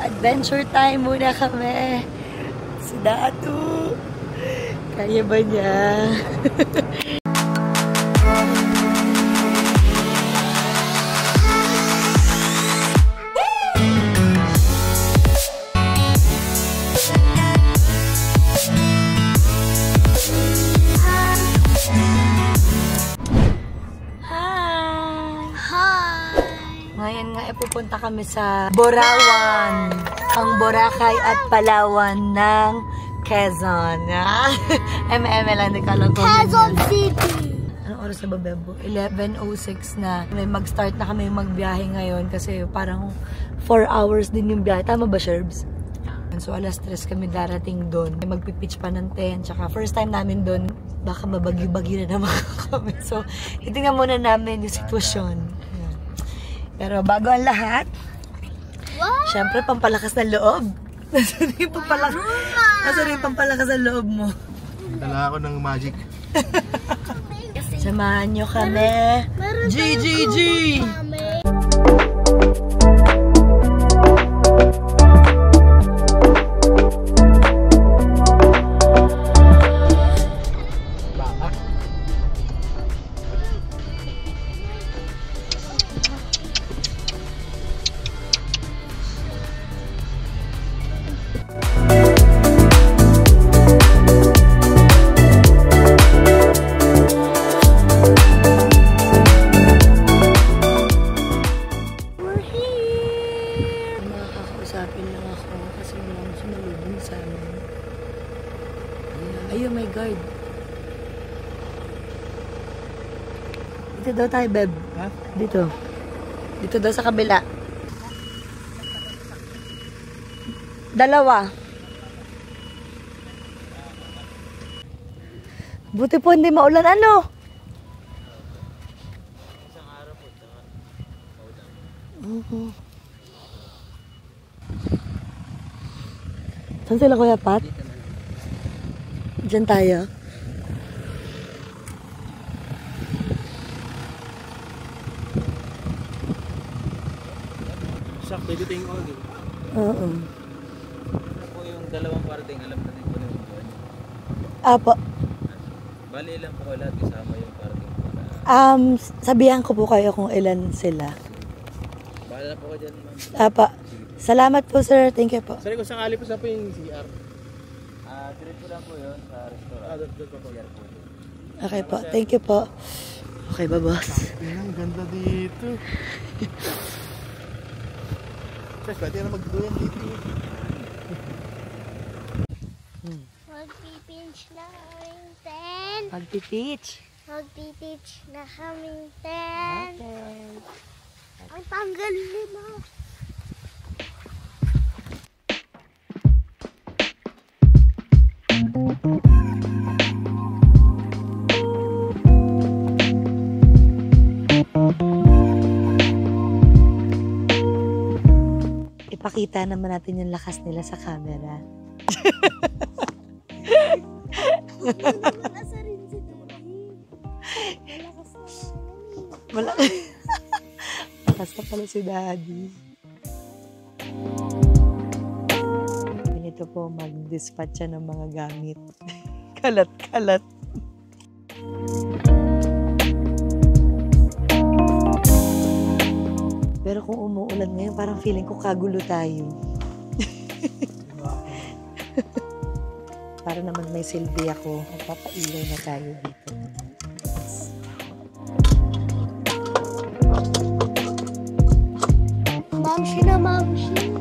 Adventure time muna kami. Si Datu. Kaya ba niya? Ngayon nga, pupunta kami sa Borawan, ang Boracay at Palawan ng Quezon. lang, di ka lang kung Quezon City! Anong oras na ba, Bebo? 11:06 na. May mag-start na kami magbiyahe ngayon kasi parang 4 hours din yung biyahe. Tama ba, Sherbs? So, alas 3 kami darating doon. Magpipitch pa ng tent. Tsaka first time namin doon, baka mabagi-bagi na naman kami. So, itingnan muna namin yung sitwasyon. Pero bago ang lahat, syempre pampalakas ng loob. Nasaan yung pampalakas ng loob mo? Dala ako ng magic. Samahan nyo kami. GGG! Ayun, my guard. Dito daw tayo, Beb. Ha? Dito. Dito daw sa kabila. Dalawa. Buti po hindi maulan. Ano? Isang araw po, maulan. Saan sila, Kuya Pat? Diyan tayo. Sakto, dito yung all. Oo. Ano po yung dalawang parting, alam na din po na yung buwan? Apo. Bali, ilan po kayo lahat kasama yung parting? Sabihan ko po kayo kung ilan sila. Bahala na po ka dyan, ma'am. Apa. Salamat po, sir. Thank you po. Sorry, kung sakali po sa po yung CR. Diretso lang po yun sa restaurant. Doon po. CR po. Okay po. Thank you po. Okay ba, boss? Ang ganda dito. Chef, pwede na magduyan dito. Magpipitch na kaming tent. Magpipitch. Magpipitch na kaming tent. Okay. Ang tanggal nila. Ipakita naman natin yung lakas nila sa camera. Malakas rin si Daddy. Malakas na rin. Malakas na pala si Daddy. Ganito po mag-dispatch siya ng mga gamit. Kalat-kalat. Pero kung umuulan ngayon, parang feeling ko kagulo tayo. Para naman may silbi ako. Magpapailaw na tayo dito. Mamshi na mamshi.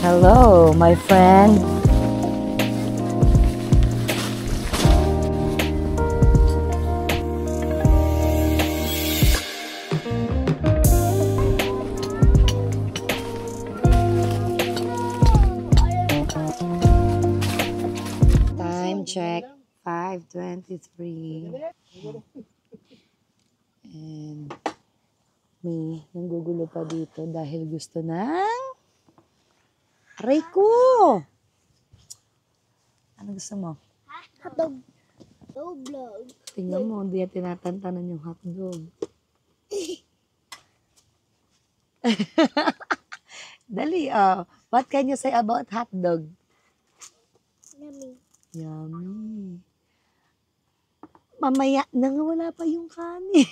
Hello, my friend. Check 5:23 and may nanggugulo pa dito dahil gusto ng aray ko. Ano gusto mo? Hotdog. Vlog. Tingnan mo, hindi yan tinatantanan yung hotdog. Dali, what can you say about hotdog? Yummy. Yummy. Mamaya na nga, wala pa yung kanin.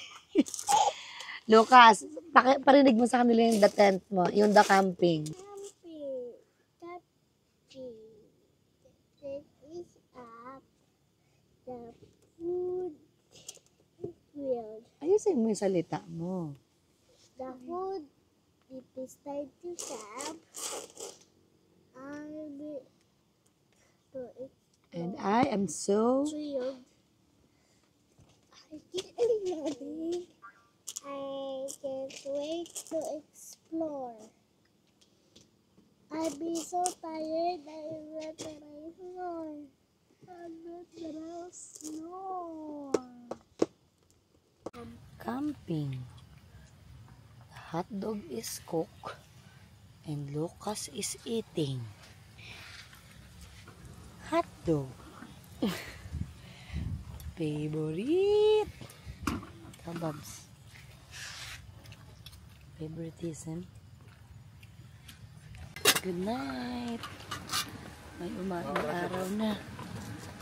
Lucas, parinig mo sa kanila yung the tent mo, yung the camping. Camping. Camping. This is up. The food is grilled. Ayusin mo yung salita mo. The food it is time to camp. And I am so... Thrilled. I can't wait to explore. I'll be so tired I bet that I snore. I bet that I'll snore. Camping. The hot dog is cooked and Lucas is eating. Hot dog. Favorite. Kababs. Favoritism. Good night. May umagang araw na.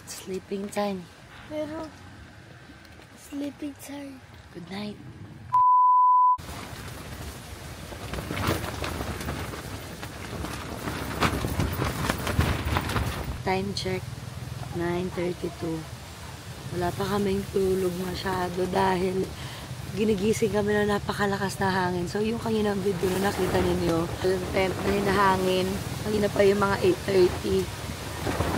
Sleeping time. Pero, sleeping time. Good night. Time check, 9:32. Wala pa kaming tulog masyado dahil ginigising kami na napakalakas na hangin. So yung kaninang video na nakita ninyo, yung tent na hinahangin, kanina pa yung mga 8:30.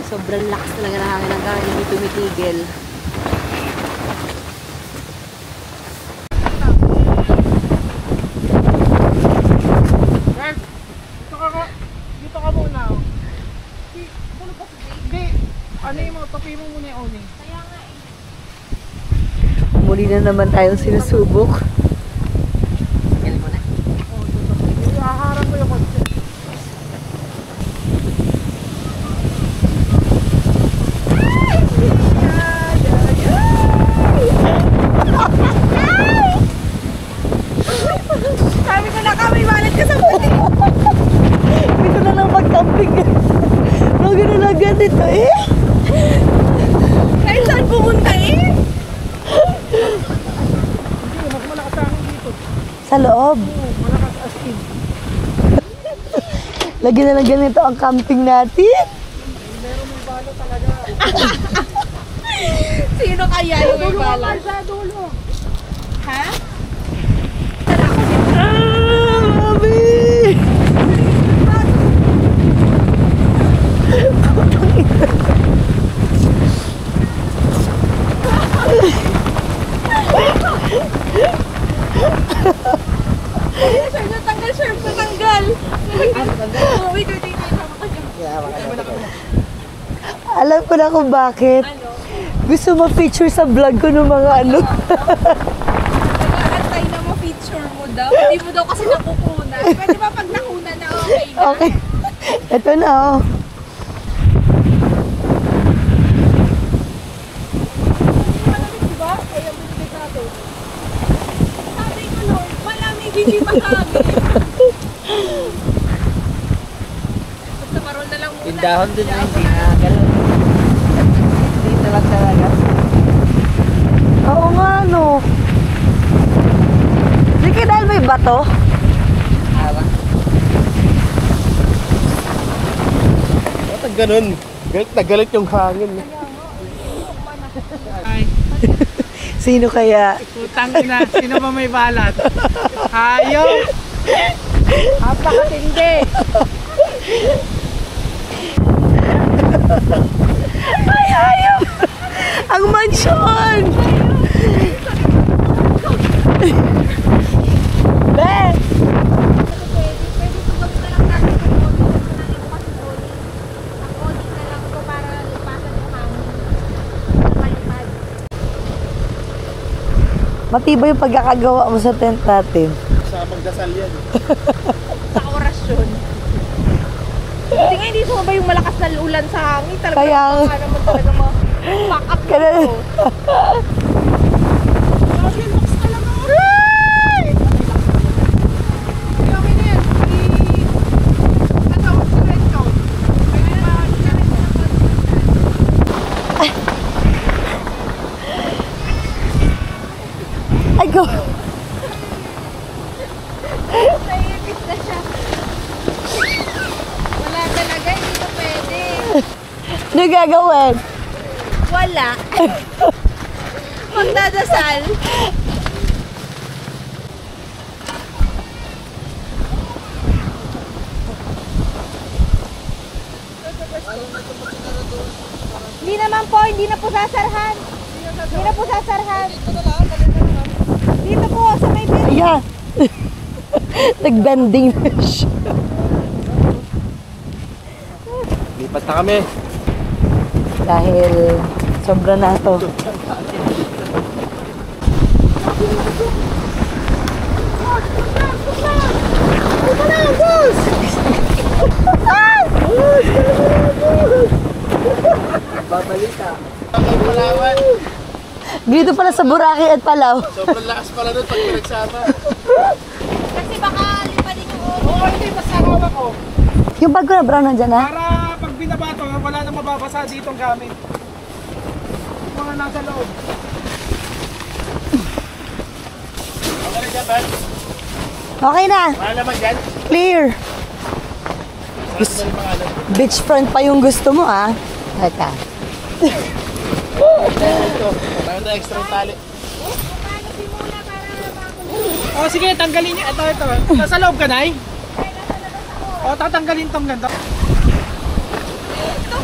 Sobrang lakas talaga na hangin hanggang hindi tumitigil. Dito ka muna. Hindi. Ano mo? Tapi mo muna yung oni. Muli na naman tayong sinusubok. Ihaharang ko yung kotse. Sabi ko na kami, malit ka sa puti. Dito na lang mag-camping. Lagi na lang ganito eh. Kahit saan pumunta eh. Hindi, mas malakas sa akin dito. Sa loob. Oo, malakas as in. Lagi na lang ganito ang camping natin. Meron may balo talaga. Sino kaya yung may bala? Sa dulo. Ha? Mami! Natanggal, sir. Natanggal. Alam ko na kung bakit. Gusto ma-feature sa vlog ko ng mga ano. Nag-aantay na ma-feature mo daw. Hindi mo daw kasi nakukunan. Pwede ba pag nakunan na okay na? Okay. Ito na oh. Malamig diba? Kaya binibig natin. Sabi ko Lord, malamig hindi mahangin. Basta maroon na lang muna. Pindahon dun na hindi na gano'n. Dito lang talaga. Oo nga no. Hindi kayo dahil may bato? Bakit ganun? Galit na galit yung hangin. Ay, Sino kaya? putang ina. Sino ba may balat? Hayop! Napakatindi! Ay, ayaw! Ang mansyon! Ben! Pwede tugod na lang natin yung audio. Kasi kasi audio. Ang audio na lang ito para lipasan yung hangin. Palipad. Matibay yung pagkakagawa mo sa tent natin. Sa magdasal yan. Sa orasyon. Hindi nga hindi sumabay yung malakas na ulan sa hangin. Talaga Kaya baka naman talaga ma-pack up Kaya- ko. Grabe, lakas talaga. ko. Naipit na siya. Wala talaga, hindi na pwede. Ano gagawin? Wala. Magdadasal. Hindi naman po, hindi na po sasarhan. Hindi na po sasarhan. Dito po, sa may bed. Ayan. Nag-bending na siya. Lipat na kami. Dahil sobra na to. Babalita. Ang Palawan. Dito pala sa Boracay at Palau. Sobrang lakas pala doon pag pinagsama. Kasi baka lipanin yung ulo. Oo, hindi, basta hawak ko. Yung bag ko na brown nandyan ha? Para pag binabato, wala na mababasa dito ang gamit. Yung mga nasa loob. Okay na dyan, Bal? Okay na. Wala naman dyan. Clear. Saan mo yung pangalan? Beachfront pa yung gusto mo ah. Teka. Ito. Tayo na extra tali. O sige, tanggalin niyo. Ito. Nasa loob ka, Nay? O, tatanggalin tong ganito. Ito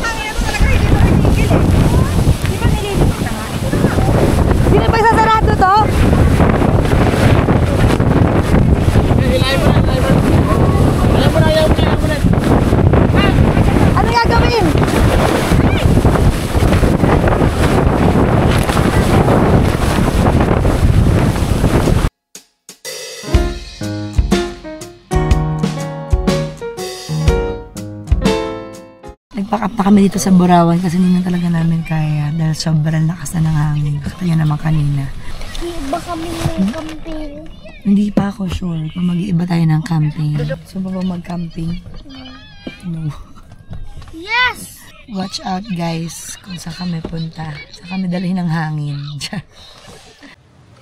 hangin ito talaga hindi mo nagigil eh. Di ba nililipat na nga? Ito na nga. Hindi na pagsasarado to? Ilayin mo na, ilayin mo na. Ilayin mo na, ilayin mo na, ilayin mo na. Ano gagawin? Nag-pack up na kami dito sa Borawan kasi hindi na talaga namin kaya dahil sobrang lakas na ng hangin. Kaya naman kanina. Iba kami ng camping. Hindi pa ako sure kung mag-iiba tayo ng camping. So ba mag-camping? No. Yes! Watch out guys kung saan kami punta. Saan kami dalhin ng hangin.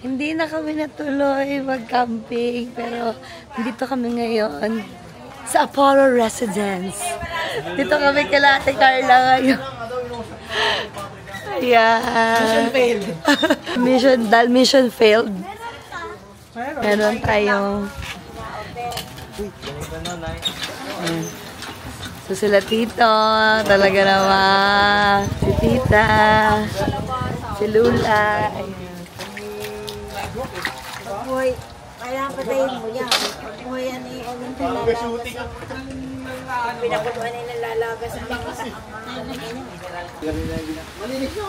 Hindi na kami natuloy mag-camping pero dito kami ngayon sa Apollo Residence. Dito kami kila Ate Carla ngayon. Yeah. Mission failed. mission failed. Meron tayong so sila Tito, talaga naman. Si Tita, si Lula. Hoy, kaya patayin mo yan. Hoy, ano yung pinakutuan nila lalaga sa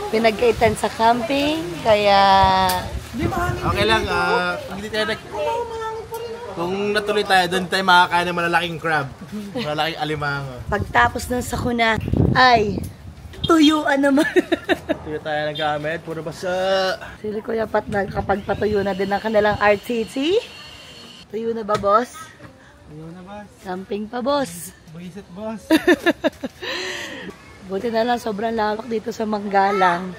Pinagkaitan sa camping, kaya Okay lang, hindi tayo kung natuloy tayo, doon tayo makakain ng malalaking crab. Malalaking alimango. pagtapos ng sakuna, ay tuyuan naman. Tuyo tayo nagamit, puro basa. Sili ko yapat na kapag patuyo na din ang kanilang RTT. Tuyo na ba, boss? Ayaw na, boss. Camping pa, boss. Buisit, boss. Buti na lang, sobrang lawak dito sa Manggalang.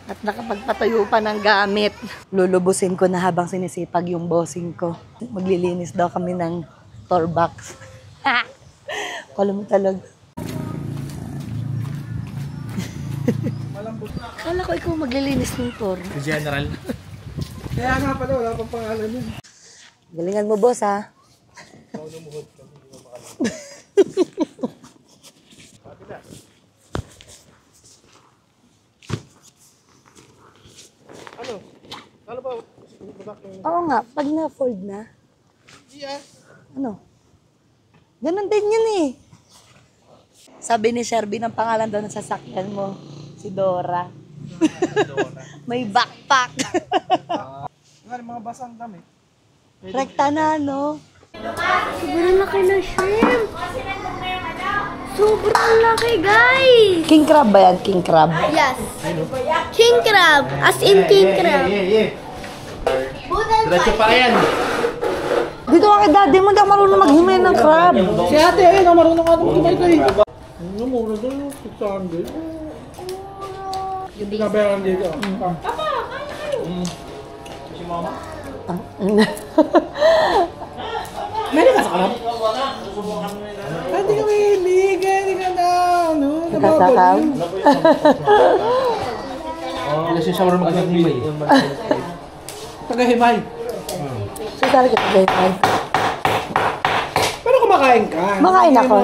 At nakapagpatayo pa ng gamit. Lulubusin ko na habang sinisipag yung bossing ko. Maglilinis daw kami ng tour box. Ha! Kala mo talaga. Kala ko ikaw maglilinis ng tour. Si General. Kaya nga pala, wala pang pangalan yun. Galingan mo, boss, ha? Ano ba? Oo nga, pag na-fold na. Yeah. Ano? Ganun din yun eh. Sabi ni Sherby ng pangalan daw ng sasakyan mo, si Dora. May backpack. Nga, mga basang damit. Rekta na, no? Sobrang laki na shrimp. Sobrang laki, guys. King crab ba yan? King crab? Yes. King crab. As in king crab. Diretso pa yan. Dito ka kay daddy mo, hindi ako marunong maghimay ng crab. Si ate, ayun, marunong ka naman ito eh. Ano, mura doon, 600. Yung binabayaran dito. Papa, kain tayo. Si mama? Meron ka sa kalap? Hindi ka mahilig, hindi ka na, ano? Nakakam? Wala siya shower mag-himay. Tagahimay. So, talaga tagay. Pero kumakain ka. Makain ako,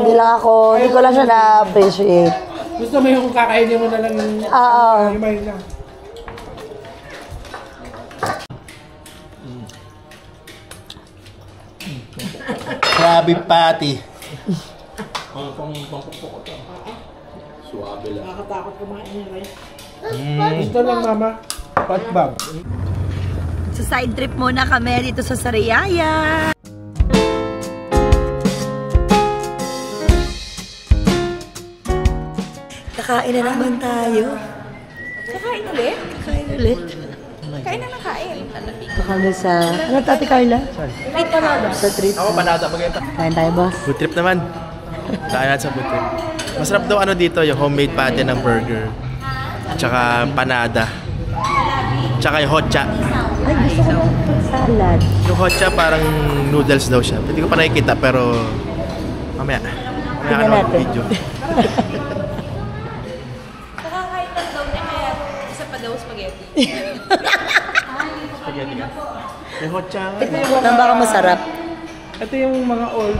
hindi ko lang siya na-appreciate. Gusto mo yung kakainin mo na lang yung Oo. himay lang. Krabby Patty. Nakakatakot kumain niya, right? Gusto lang, mama. Patbag. Sa side trip muna kami dito sa Sariaya. Kakain na naman tayo. Kakain ulit? Kakain ulit. Kain na ng kain. Kakain sa... Ano Tati Carla? Sa trip. Ako panada maganda. Kain tayo, boss. Food trip naman. Kain natin sa food trip. Masarap daw ano dito, yung homemade patty ng burger. Tsaka panada. Tsaka yung hotcha. Ay, gusto ko ng salad. Yung hotcha parang noodles daw siya. Hindi ko pa nakikita pero mamaya. Mamaya Tingnan ano natin. video. Nakakain lang daw niya kaya isa pa daw spaghetti. Spaghetti ka. May hotcha nga. Tignan mo lang baka masarap. Ito yung mga old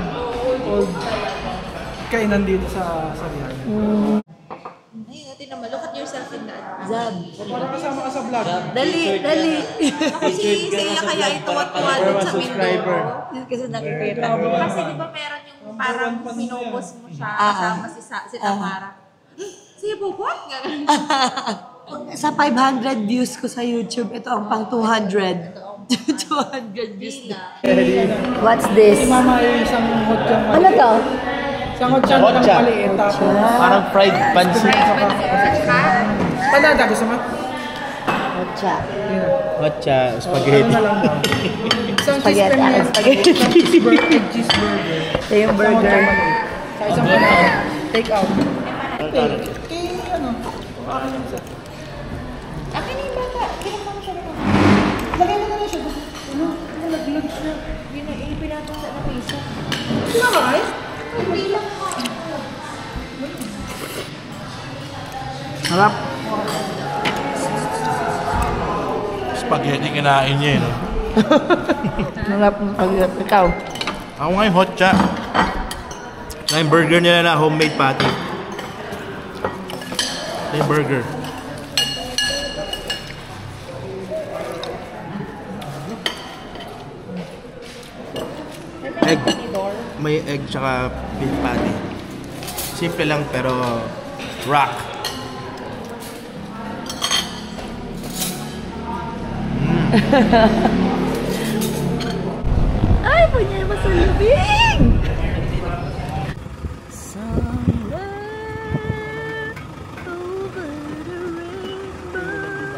kainan dito sa Sariaya. Ayun, natin naman. Look at yourself in that. Zab. Wala kasama ka sa vlog. Dali, dali. Si Seiya kaya ituwat-tuwa dun sa Mindoro. Kasi nakikita. Kasi di ba meron yung parang pinupos mo siya kasama si Tamara. Sige po po? Sa 500 views ko sa YouTube, ito ang pang 200. 200 views na. What's this? Si mama yung isang hotchang Ano to? Isang hotchang lang Hotcha. maliit. Tapos Parang fried pancit. panada gusto mo? Hotcha. Hotcha, Ano spaghetti. na lang mo? Isang Spaghetti. cheese Akin spaghetti. cheeseburger. Ito yung burger. Sa isang panada. Take out. Kay ano? Akin yung bata. Kinakama siya rin. Lagay mo na lang siya. Ano? Nalaglag siya. Pinatong sa na pisa. Kinakain? Hindi lang ko. Harap. Spaghetti kinain niya eh. No? Harap ng pag- ikaw. Ako nga yung hotcha. Na yung burger nila na homemade patty. Na yung burger. Egg. May egg tsaka beef patty. Simple lang pero rock. Ay, punya masalubing! Somewhere over the rainbow.